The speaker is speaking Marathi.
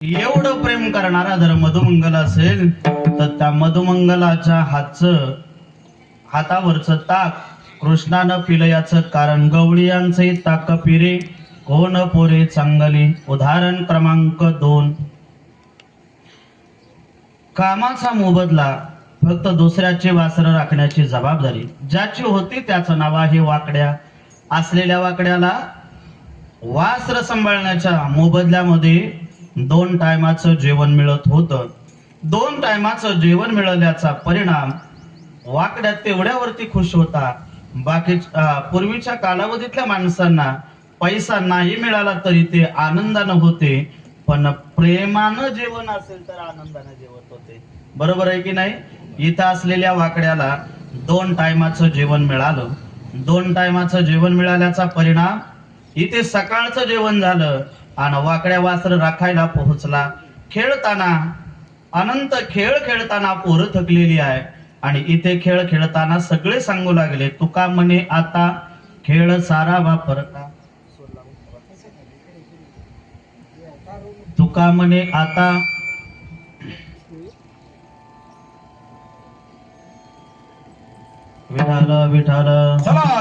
एवढं प्रेम करणारा जर मधुमंगल असेल तर त्या मधुमंगलाच्या हातावरचं ताक कृष्णानं पिलं याचं कारण गवळीयांचे ताक पिरे कोण पोरे चांगली. उदाहरण क्रमांक 2. कामाचा मोबदला फक्त दुसऱ्याचे वासर राखण्याची जबाबदारी ज्याची होती त्याचं नाव आहे वाकड्या. असलेल्या वाकड्याला वासर सांभाळण्याच्या मोबदल्यामध्ये 2 टायमाचं जेवण मिळत होतं. 2 टायमाचं जेवण मिळाल्याचा परिणाम वाकड्या तेवढ्यावरती खुश होता. बाकी पूर्वीच्या कालावधीतल्या माणसांना पैसा नाही मिळाला तरी ते आनंदानं होते, पण प्रेमानं जेवण असेल तर आनंदानं जेवत होते. बरोबर आहे की नाही? इथं असलेल्या वाकड्याला 2 टायमाचं जेवण मिळालं. 2 टायमाचं जेवण मिळाल्याचा परिणाम इथे सकाळचं जेवण झालं आणि वाकड्या वासर राखायला पोहोचला. खेळताना अनंत खेळ खेळताना पोरं थकलेली आहे आणि इथे खेळ खेळताना सगळे सांगू लागले, तुका म्हणे आता खेळ सारा वापरता. तुका म्हणे आता विठाल विठाल. चला